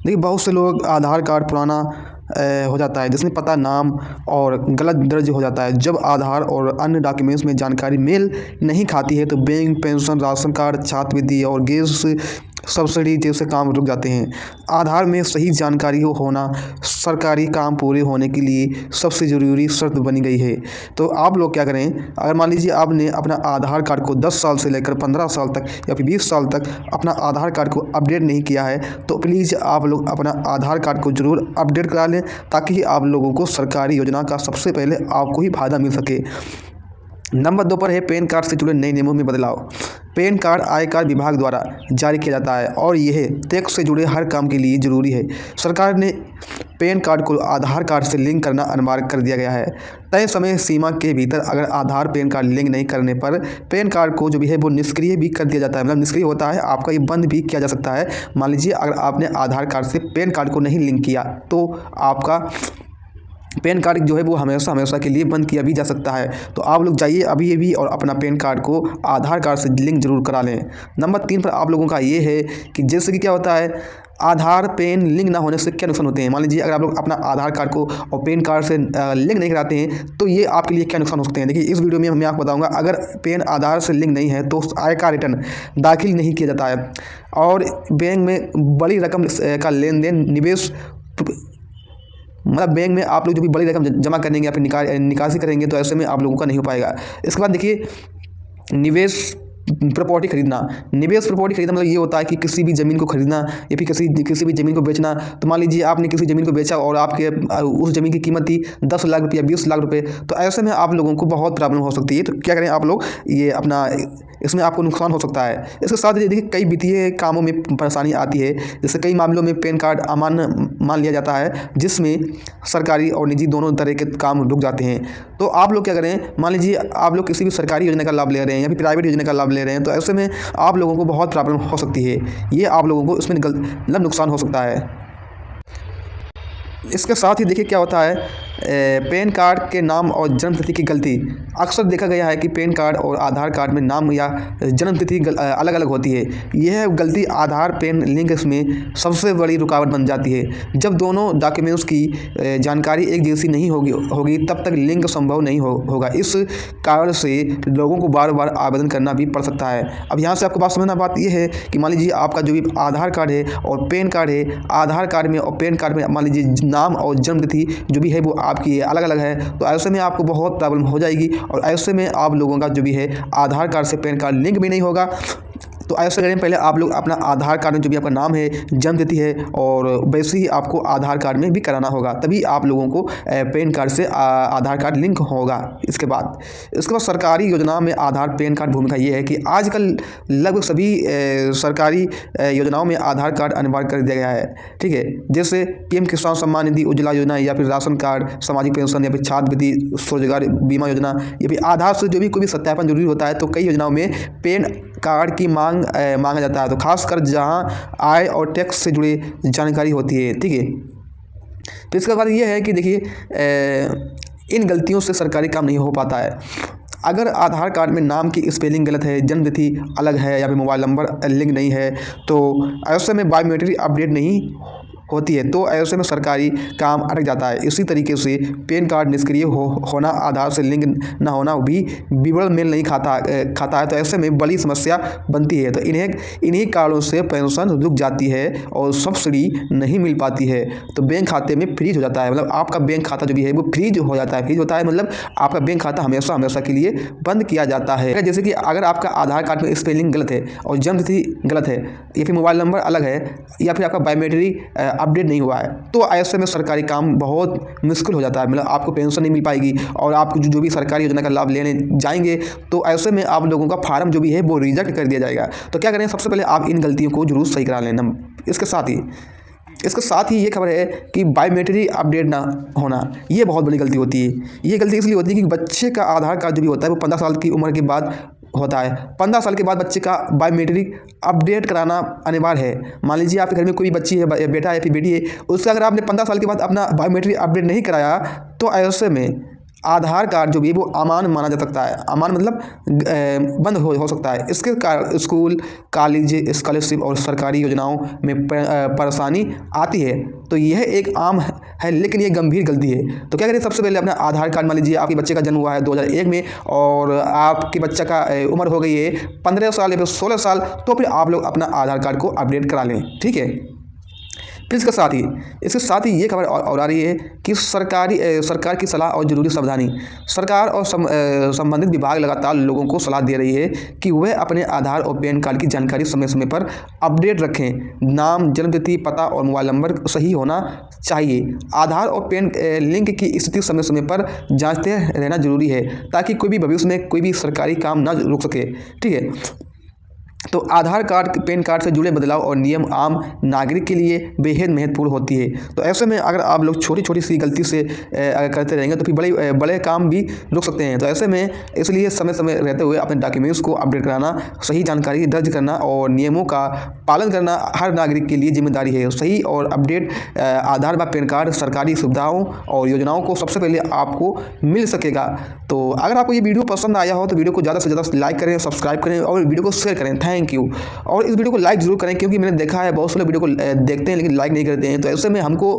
देखिए बहुत से लोग आधार कार्ड पुराना हो जाता है जिसमें पता, नाम और गलत दर्ज हो जाता है। जब आधार और अन्य डॉक्यूमेंट्स में जानकारी मेल नहीं खाती है तो बैंक, पेंशन, राशन कार्ड, छात्रवृत्ति और गैस सब्सिडी जैसे काम रुक जाते हैं। आधार में सही जानकारी होना सरकारी काम पूरे होने के लिए सबसे ज़रूरी शर्त बनी गई है। तो आप लोग क्या करें, अगर मान लीजिए आपने अपना आधार कार्ड को 10 साल से लेकर 15 साल तक या फिर 20 साल तक अपना आधार कार्ड को अपडेट नहीं किया है तो प्लीज़ आप लोग अपना आधार कार्ड को ज़रूर अपडेट करा लें, ताकि आप लोगों को सरकारी योजना का सबसे पहले आपको ही फ़ायदा मिल सके। नंबर 2 पर है पैन कार्ड से जुड़े नए नियमों में बदलाव। पैन कार्ड आयकर विभाग द्वारा जारी किया जाता है और यह टैक्स से जुड़े हर काम के लिए ज़रूरी है। सरकार ने पैन कार्ड को आधार कार्ड से लिंक करना अनिवार्य कर दिया गया है। तय समय सीमा के भीतर अगर आधार पैन कार्ड लिंक नहीं करने पर पैन कार्ड को जो भी है वो निष्क्रिय भी कर दिया जाता है, मतलब निष्क्रिय होता है, आपका ये बंद भी किया जा सकता है। मान लीजिए अगर आपने आधार कार्ड से पैन कार्ड को नहीं लिंक किया तो आपका पैन कार्ड जो है वो हमेशा हमेशा के लिए बंद किया भी जा सकता है। तो आप लोग जाइए अभी भी और अपना पैन कार्ड को आधार कार्ड से लिंक जरूर करा लें। नंबर 3 पर आप लोगों का ये है कि जैसे कि क्या होता है, आधार पैन लिंक ना होने से क्या नुकसान होते हैं। मान लीजिए अगर आप लोग अपना आधार कार्ड को और पैन कार्ड से लिंक नहीं कराते हैं तो ये आपके लिए क्या नुकसान हो सकते हैं। देखिए इस वीडियो में मैं आपको बताऊंगा। अगर पैन आधार से लिंक नहीं है तो आयकर रिटर्न दाखिल नहीं किया जाता है और बैंक में बड़ी रकम का लेन देन, निवेश, मतलब बैंक में आप लोग जो भी बड़ी रकम जमा करेंगे या फिर निकासी करेंगे तो ऐसे में आप लोगों का नहीं हो पाएगा। इसके बाद देखिए निवेश प्रॉपर्टी खरीदना। निवेश प्रॉपर्टी खरीदना मतलब ये होता है कि किसी भी ज़मीन को खरीदना या फिर किसी भी ज़मीन को बेचना। तो मान लीजिए आपने किसी ज़मीन को बेचा और आपके उस ज़मीन की कीमत थी 10 लाख रुपये, 20 लाख रुपये, तो ऐसे में आप लोगों को बहुत प्रॉब्लम हो सकती है। तो क्या करें आप लोग, ये अपना इसमें आपको नुकसान हो सकता है। इसके साथ देखिए कई वित्तीय कामों में परेशानी आती है। जैसे कई मामलों में पैन कार्ड अमान्य मान लिया जाता है जिसमें सरकारी और निजी दोनों तरह के काम रुक जाते हैं। तो आप लोग क्या करें, मान लीजिए आप लोग किसी भी सरकारी योजना का लाभ ले रहे हैं या फिर प्राइवेट योजना का लाभ ले रहे हैं तो ऐसे में आप लोगों को बहुत प्रॉब्लम हो सकती है। ये आप लोगों को इसमें मतलब नुकसान हो सकता है। इसके साथ ही देखिए क्या होता है, पैन कार्ड के नाम और जन्मतिथि की गलती। अक्सर देखा गया है कि पैन कार्ड और आधार कार्ड में नाम या जन्मतिथि अलग अलग होती है। यह गलती आधार पैन लिंक में सबसे बड़ी रुकावट बन जाती है। जब दोनों डॉक्यूमेंट्स की जानकारी एक जैसी नहीं होगी तब तक लिंक संभव नहीं होगा। इस कारण से लोगों को बार बार आवेदन करना भी पड़ सकता है। अब यहाँ से आपको बात समझना बात यह है कि मान लीजिए आपका जो भी आधार कार्ड है और पैन कार्ड है, आधार कार्ड में और पैन कार्ड में मान लीजिए नाम और जन्मतिथि जो भी है वो आपकी अलग अलग है, तो ऐसे में आपको बहुत प्रॉब्लम हो जाएगी और ऐसे में आप लोगों का जो भी है आधार कार्ड से पैन कार्ड लिंक भी नहीं होगा। तो ऐसे करें, पहले आप लोग अपना आधार कार्ड में जो भी आपका नाम है, जन्मतिथि है और वैसे ही आपको आधार कार्ड में भी कराना होगा, तभी आप लोगों को पैन कार्ड से आधार कार्ड लिंक होगा। इसके बाद सरकारी योजना में आधार पैन कार्ड भूमिका ये है कि आजकल लगभग सभी सरकारी योजनाओं में आधार कार्ड अनिवार्य कर दिया गया है। ठीक है, जैसे पीएम किसान सम्मान निधि, उज्ज्वला योजना या फिर राशन कार्ड, सामाजिक पेंशन या फिर छात्रवृत्ति, स्वरोजगार बीमा योजना, या फिर आधार से जो भी कोई भी सत्यापन जरूरी होता है। तो कई योजनाओं में पैन कार्ड की मांगा जाता है, तो खासकर जहां आय और टैक्स से जुड़ी जानकारी होती है। ठीक है, तो इसका बाद ये है कि देखिए इन गलतियों से सरकारी काम नहीं हो पाता है। अगर आधार कार्ड में नाम की स्पेलिंग गलत है, जन्मतिथि अलग है या फिर मोबाइल नंबर लिंक नहीं है तो ऐसे में बायोमेट्रिक अपडेट नहीं होती है, तो ऐसे में सरकारी काम अटक जाता है। इसी तरीके से पैन कार्ड निष्क्रिय होना, आधार से लिंक ना होना भी विवरण मेल नहीं खाता है, तो ऐसे में बड़ी समस्या बनती है। तो इन्हीं कारणों से पेंशन रुक जाती है और सब्सिडी नहीं मिल पाती है। तो बैंक खाते में फ्रीज हो जाता है, मतलब आपका बैंक खाता जो भी है वो फ्रीज हो जाता है। फ्रीज होता है मतलब आपका बैंक खाता हमेशा हमेशा के लिए बंद किया जाता है। जैसे कि अगर आपका आधार कार्ड में स्पेलिंग गलत है और जन्मतिथि गलत है या फिर मोबाइल नंबर अलग है या फिर आपका बायोमेट्रिक अपडेट नहीं हुआ है, तो ऐसे में सरकारी काम बहुत मुश्किल हो जाता है। मतलब आपको पेंशन नहीं मिल पाएगी और आप जो भी सरकारी योजना का लाभ लेने जाएंगे तो ऐसे में आप लोगों का फार्म जो भी है वो रिजेक्ट कर दिया जाएगा। तो क्या करें, सबसे पहले आप इन गलतियों को जरूर सही करा लेना। इसके साथ ही ये खबर है कि बायोमेट्रिक अपडेट ना होना, ये बहुत बड़ी गलती होती है। ये गलती इसलिए होती है कि बच्चे का आधार कार्ड जो भी होता है वो 15 साल की उम्र के बाद होता है। 15 साल के बाद बच्चे का बायोमेट्रिक अपडेट कराना अनिवार्य है। मान लीजिए आपके घर में कोई बच्ची है, बेटा है फिर बेटी है, उसका अगर आपने 15 साल के बाद अपना बायोमेट्रिक अपडेट नहीं कराया तो ऐसे में आधार कार्ड जो भी है वो अमान माना जा सकता है। अमान मतलब बंद हो सकता है। इसके कारण स्कूल, कॉलेज, स्कॉलरशिप और सरकारी योजनाओं में परेशानी आती है। तो यह एक आम है लेकिन ये गंभीर गलती है। तो क्या करें, सबसे पहले अपना आधार कार्ड, मान लीजिए आपके बच्चे का जन्म हुआ है 2001 में और आपके बच्चा का उम्र हो गई है 15 साल या फिर 16 साल, तो फिर आप लोग अपना आधार कार्ड को अपडेट करा लें। ठीक है। फिर इसके साथ ही ये खबर और आ रही है कि सरकार की सलाह और ज़रूरी सावधानी। सरकार और संबंधित विभाग लगातार लोगों को सलाह दे रही है कि वह अपने आधार और पैन कार्ड की जानकारी समय समय पर अपडेट रखें। नाम, जन्मतिथि, पता और मोबाइल नंबर सही होना चाहिए। आधार और पैन लिंक की स्थिति समय समय पर जांचते रहना जरूरी है ताकि कोई भी भविष्य में कोई भी सरकारी काम ना रुक सके। ठीक है। तो आधार कार्ड, पैन कार्ड से जुड़े बदलाव और नियम आम नागरिक के लिए बेहद महत्वपूर्ण होती है। तो ऐसे में अगर आप लोग छोटी छोटी सी गलती से अगर करते रहेंगे तो फिर बड़े काम भी रुक सकते हैं। तो ऐसे में इसलिए समय समय रहते हुए अपने डॉक्यूमेंट्स को अपडेट कराना, सही जानकारी दर्ज करना और नियमों का पालन करना हर नागरिक के लिए जिम्मेदारी है। सही और अपडेट आधार व पैन कार्ड सरकारी सुविधाओं और योजनाओं को सबसे पहले आपको मिल सकेगा। तो अगर आपको ये वीडियो पसंद आया हो तो वीडियो को ज़्यादा से ज़्यादा लाइक करें, सब्सक्राइब करें और वीडियो को शेयर करें। Thank you. और इस वीडियो को लाइक जरूर करें क्योंकि मैंने देखा है बहुत से लोग वीडियो को देखते हैं लेकिन लाइक नहीं करते हैं। तो ऐसे में हमको